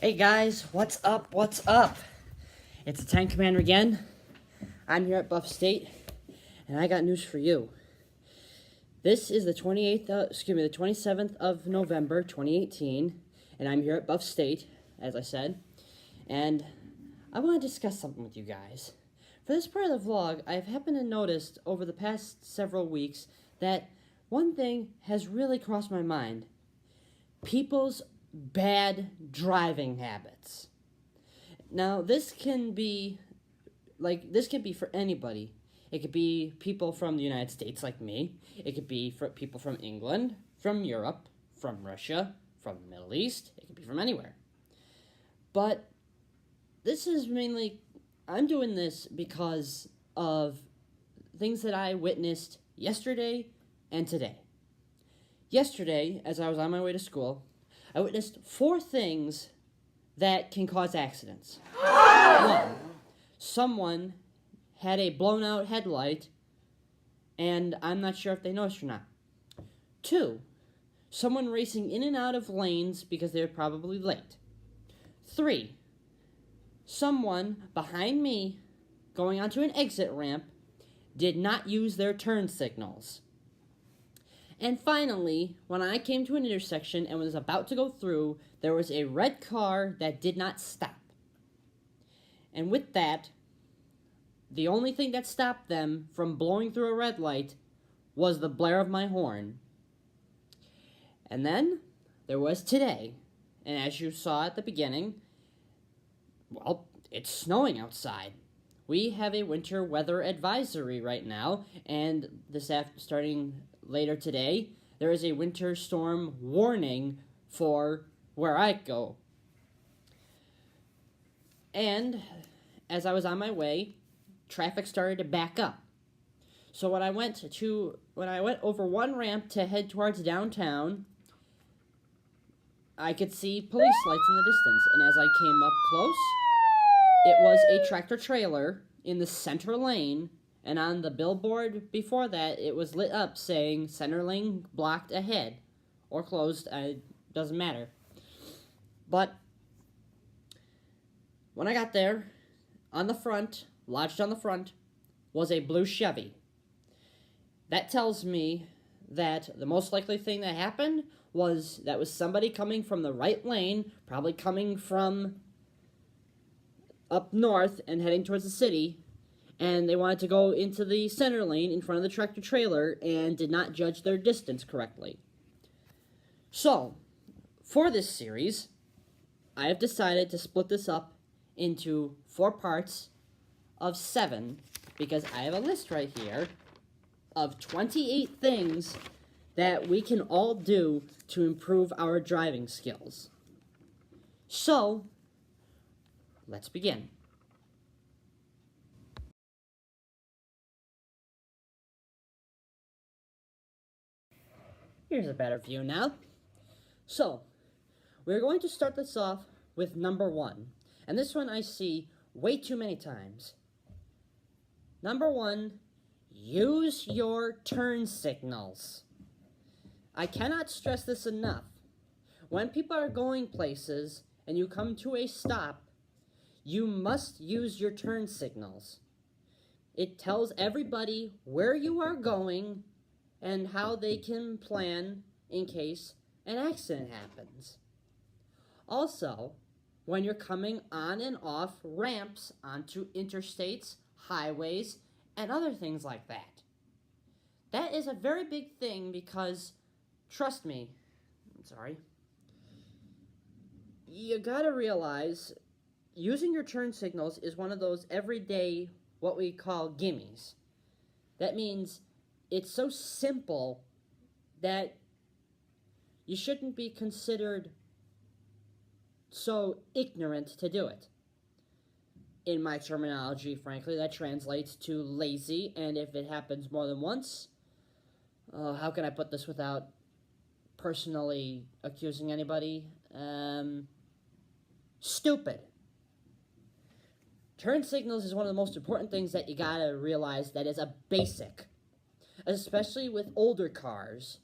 Hey guys, what's up? What's up? It's the Tank Commander again. I'm here at Buff State, and I got news for you. This is the 27th of November, 2018, and I'm here at Buff State, as I said, and I want to discuss something with you guys. For this part of the vlog, I've happened to notice over the past several weeks that one thing has really crossed my mind. People's bad driving habits. Now, this can be for anybody. It could be people from the United States like me. It could be for people from England, from Europe, from Russia, from the Middle East. It could be from anywhere. But this is mainly, I'm doing this because of things that I witnessed yesterday and today. Yesterday, as I was on my way to school, I witnessed 4 things that can cause accidents. 1, someone had a blown out headlight, and I'm not sure if they noticed or not. 2, someone racing in and out of lanes because they were probably late. 3, someone behind me going onto an exit ramp did not use their turn signals. And finally, when I came to an intersection and was about to go through, there was a red car that did not stop. And with that, the only thing that stopped them from blowing through a red light was the blare of my horn. And then, there was today. And as you saw at the beginning, well, it's snowing outside. We have a winter weather advisory right now, and starting later today, there is a winter storm warning for where I go. And as I was on my way, traffic started to back up. So when I went over one ramp to head towards downtown, I could see police lights in the distance, and as I came up close, it was a tractor trailer in the center lane, and on the billboard before that, it was lit up saying center lane blocked ahead, or closed, doesn't matter. But when I got there, on the front, lodged on the front, was a blue Chevy. That tells me that the most likely thing that happened was somebody coming from the right lane, probably coming from up north and heading towards the city, and they wanted to go into the center lane in front of the tractor trailer and did not judge their distance correctly. So, for this series, I have decided to split this up into 4 parts of 7, because I have a list right here of 28 things that we can all do to improve our driving skills. So, let's begin. Here's a better view now. So, we're going to start this off with number 1. And this one I see way too many times. Number 1, use your turn signals. I cannot stress this enough. When people are going places and you come to a stop, you must use your turn signals. It tells everybody where you are going and how they can plan in case an accident happens. Also, when you're coming on and off ramps onto interstates, highways, and other things like that. That is a very big thing because, trust me, you gotta realize using your turn signals is one of those everyday, what we call gimmies. That means it's so simple that you shouldn't be considered so ignorant to do it. In my terminology, frankly, that translates to lazy, and if it happens more than once, how can I put this without personally accusing anybody? Stupid. Turn signals is one of the most important things that you gotta realize that is a basic. Especially with older cars.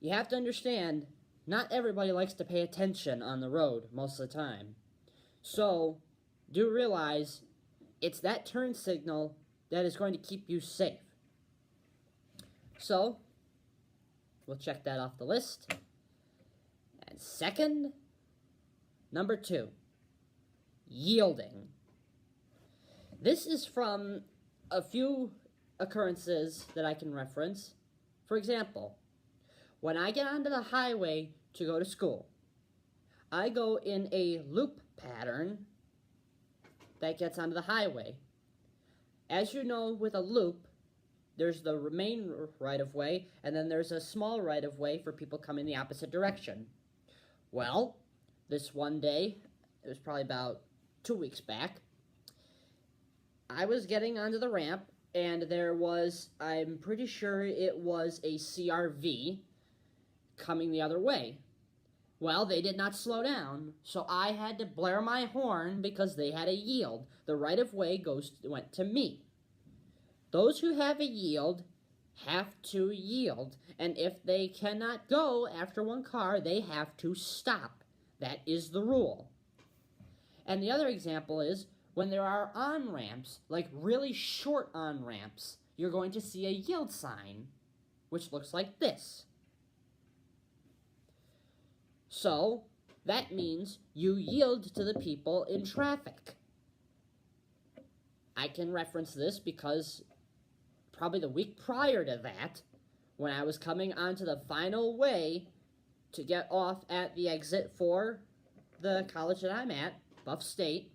You have to understand not everybody likes to pay attention on the road most of the time. So, do realize it's that turn signal that is going to keep you safe. So, we'll check that off the list. And second, number 2, yielding. This is from a few occurrences that I can reference. For example, when I get onto the highway to go to school, I go in a loop pattern that gets onto the highway. As you know, with a loop, there's the main right-of-way, and then there's a small right-of-way for people coming the opposite direction. Well, this one day, it was probably about 2 weeks back, I was getting onto the ramp, and there was, I'm pretty sure it was a CRV coming the other way. Well, they did not slow down, so I had to blare my horn because they had a yield. The right-of-way went to me. Those who have a yield have to yield, and if they cannot go after one car, they have to stop. That is the rule. And the other example is, when there are on-ramps, like really short on-ramps, you're going to see a yield sign, which looks like this. So, that means you yield to the people in traffic. I can reference this because probably the week prior to that, when I was coming onto the final way to get off at the exit for the college that I'm at, Buff State,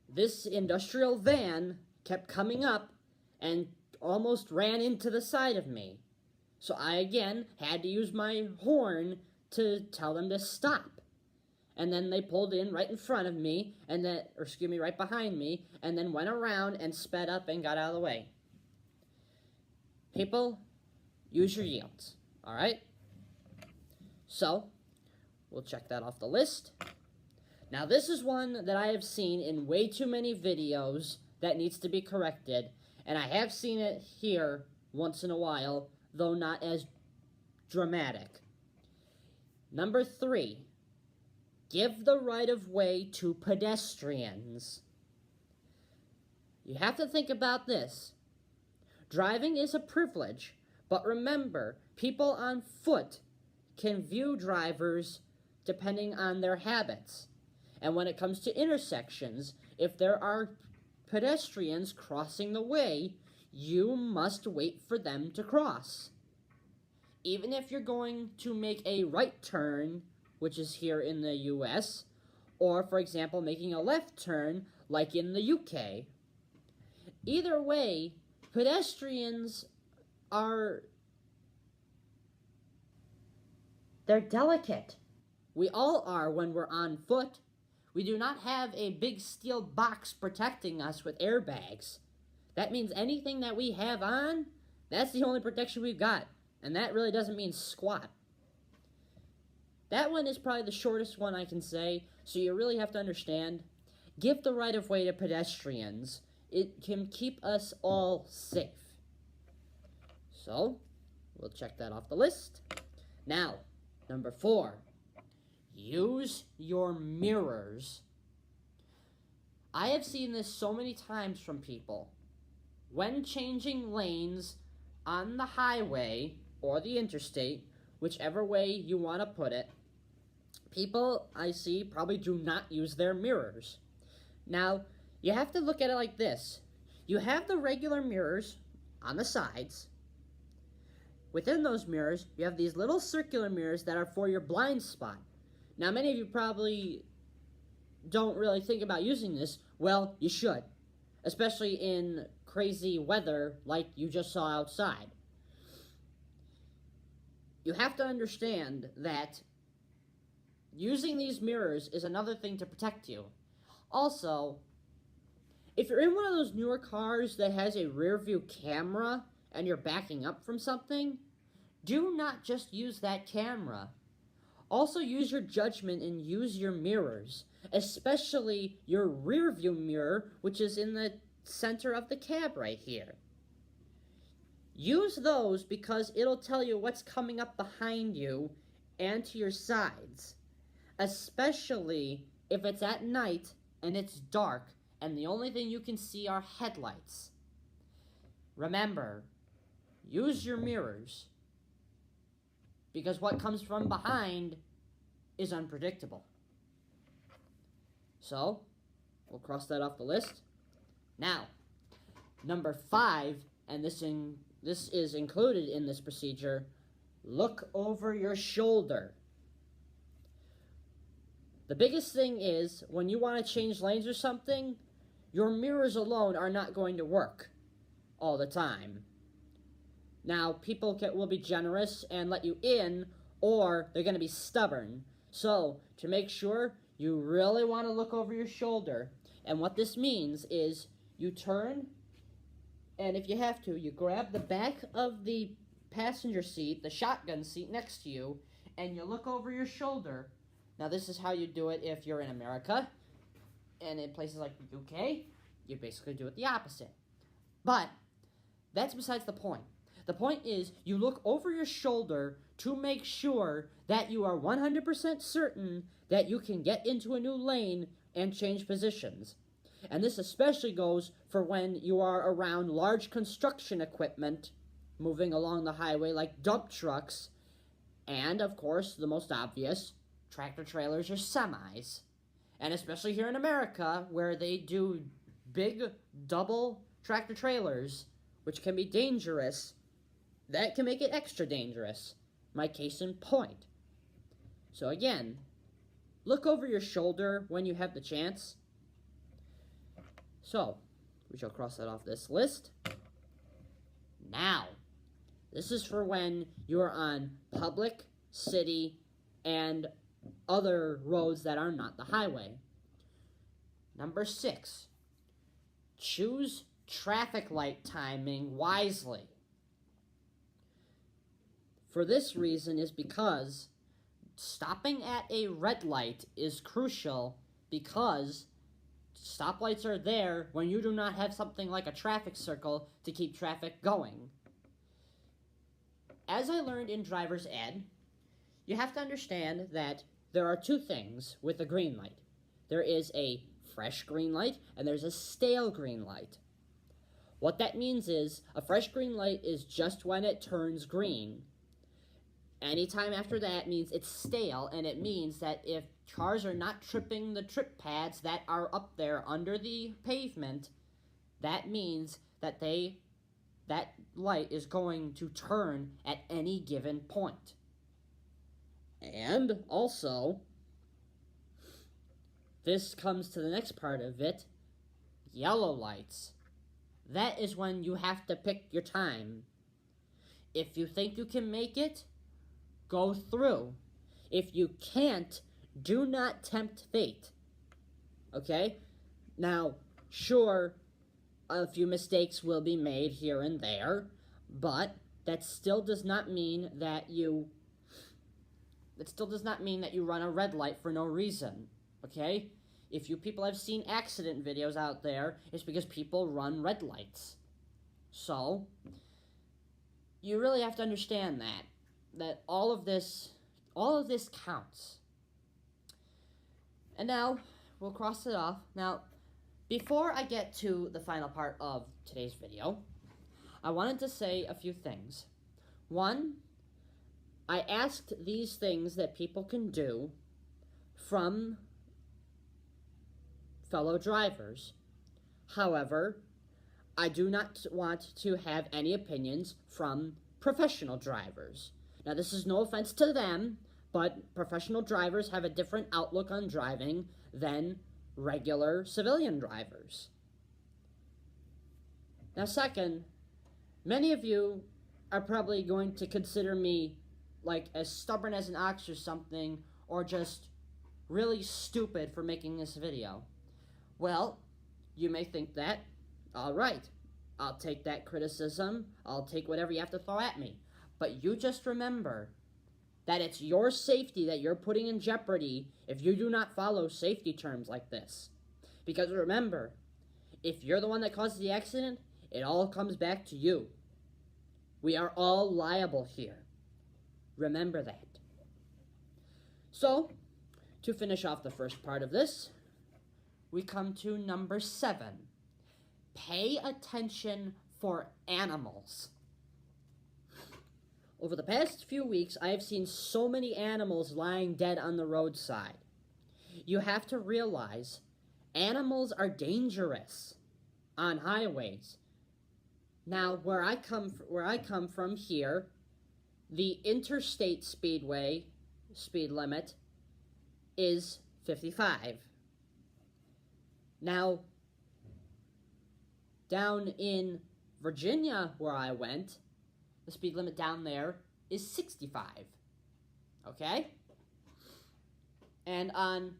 this industrial van kept coming up and almost ran into the side of me. So I, again, had to use my horn to tell them to stop. And then they pulled in right in front of me, and then, or excuse me, right behind me, and then went around and sped up and got out of the way. People, use your yields, all right? So, we'll check that off the list. Now, this is one that I have seen in way too many videos that needs to be corrected, and I have seen it here once in a while, though not as dramatic. Number 3, give the right-of-way to pedestrians. You have to think about this. Driving is a privilege, but remember, people on foot can view drivers depending on their habits. And when it comes to intersections, if there are pedestrians crossing the way, you must wait for them to cross. Even if you're going to make a right turn, which is here in the US, or, for example, making a left turn, like in the UK. Either way, pedestrians they're delicate. We all are when we're on foot. We do not have a big steel box protecting us with airbags. That means anything that we have on, that's the only protection we've got. And that really doesn't mean squat. That one is probably the shortest one I can say, so you really have to understand. Give the right-of-way to pedestrians. It can keep us all safe. So, we'll check that off the list. Now, number 4. Use your mirrors. I have seen this so many times from people. When changing lanes on the highway or the interstate, whichever way you want to put it, people I see probably do not use their mirrors. Now, you have to look at it like this. You have the regular mirrors on the sides. Within those mirrors, you have these little circular mirrors that are for your blind spot. Now, many of you probably don't really think about using this. Well, you should, especially in crazy weather like you just saw outside. You have to understand that using these mirrors is another thing to protect you. Also, if you're in one of those newer cars that has a rear view camera and you're backing up from something, do not just use that camera. Also use your judgment and use your mirrors, especially your rear view mirror, which is in the center of the cab right here. use those because it'll tell you what's coming up behind you and to your sides, especially if it's at night and it's dark and the only thing you can see are headlights. Remember, use your mirrors, because what comes from behind is unpredictable. So, we'll cross that off the list. Now, number 5, and this is included in this procedure, look over your shoulder. The biggest thing is, when you want to change lanes or something, your mirrors alone are not going to work all the time. Now, people will be generous and let you in, or they're going to be stubborn. So, to make sure, you really want to look over your shoulder. And what this means is you turn, and if you have to, you grab the back of the passenger seat, the shotgun seat next to you, and you look over your shoulder. Now, this is how you do it if you're in America, and in places like the UK, you basically do it the opposite. But that's besides the point. The point is, you look over your shoulder to make sure that you are 100% certain that you can get into a new lane and change positions. And this especially goes for when you are around large construction equipment moving along the highway like dump trucks, and, of course, the most obvious, tractor trailers or semis. And especially here in America, where they do big double tractor trailers, which can be dangerous, that can make it extra dangerous. My case in point. So again, look over your shoulder when you have the chance. So, we shall cross that off this list. Now, this is for when you're on public, city, and other roads that are not the highway. Number 6, choose traffic light timing wisely. For this reason is because stopping at a red light is crucial, because stoplights are there when you do not have something like a traffic circle to keep traffic going. As I learned in driver's ed, you have to understand that there are 2 things with a green light. There is a fresh green light and there's a stale green light. What that means is a fresh green light is just when it turns green. Anytime after that means it's stale, and it means that if cars are not tripping the trip pads that are up there under the pavement, that means that that light is going to turn at any given point. And also, this comes to the next part of it, yellow lights. That is when you have to pick your time. If you think you can make it, go through. If you can't, do not tempt fate. Okay? Now, sure, a few mistakes will be made here and there, but that still does not mean that you run a red light for no reason. Okay? If you people have seen accident videos out there, it's because people run red lights. So, you really have to understand that all of this counts. And now, we'll cross it off. Now, before I get to the final part of today's video, I wanted to say a few things. One, I asked these things that people can do from fellow drivers. However, I do not want to have any opinions from professional drivers. Now, this is no offense to them, but professional drivers have a different outlook on driving than regular civilian drivers. Now, second, many of you are probably going to consider me like as stubborn as an ox or something, or just really stupid for making this video. Well, you may think that. All right, I'll take that criticism. I'll take whatever you have to throw at me. But you just remember that it's your safety that you're putting in jeopardy if you do not follow safety terms like this. Because remember, if you're the one that causes the accident, it all comes back to you. We are all liable here. Remember that. So, to finish off the first part of this, we come to number 7. Pay attention for animals. Over the past few weeks, I have seen so many animals lying dead on the roadside. You have to realize animals are dangerous on highways. Now, where I come from here, the interstate speed limit is 55. Now, down in Virginia, where I went, the speed limit down there is 65. Okay? And on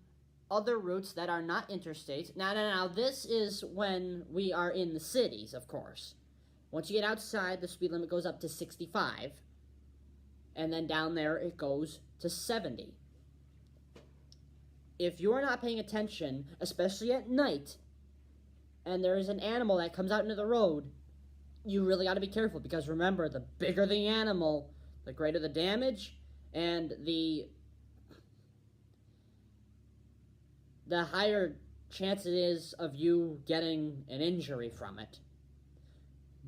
other routes that are not interstates, now, this is when we are in the cities, of course. Once you get outside, the speed limit goes up to 65. And then down there, it goes to 70. If you're not paying attention, especially at night, and there is an animal that comes out into the road, you really got to be careful, because remember, the bigger the animal, the greater the damage, and the higher chance it is of you getting an injury from it.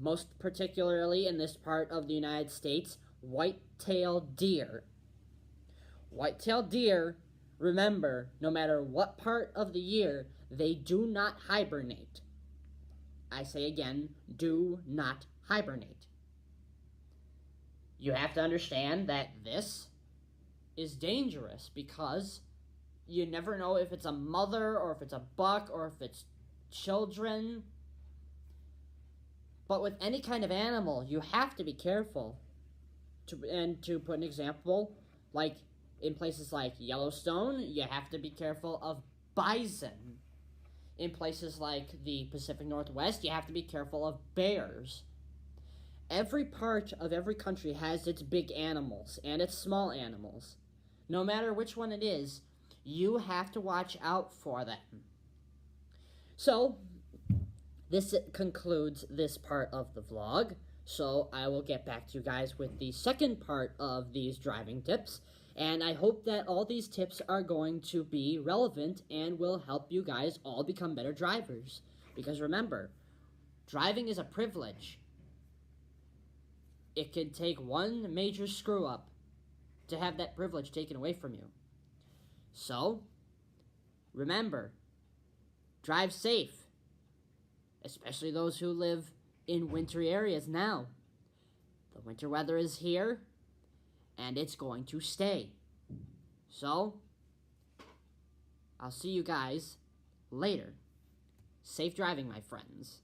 Most particularly in this part of the United States, white-tailed deer. White-tailed deer, remember, no matter what part of the year, they do not hibernate. I say again, do not hibernate. You have to understand that this is dangerous because you never know if it's a mother or if it's a buck or if it's children. But with any kind of animal, you have to be careful. To put an example, like in places like Yellowstone, you have to be careful of bison. In places like the Pacific Northwest, you have to be careful of bears. Every part of every country has its big animals and its small animals. No matter which one it is, you have to watch out for them. So, this concludes this part of the vlog. So I will get back to you guys with the second part of these driving tips. And I hope that all these tips are going to be relevant and will help you guys all become better drivers. Because remember, driving is a privilege. It can take one major screw-up to have that privilege taken away from you. So, remember, drive safe. Especially those who live in wintry areas now. The winter weather is here, and it's going to stay. So, I'll see you guys later. Safe driving, my friends.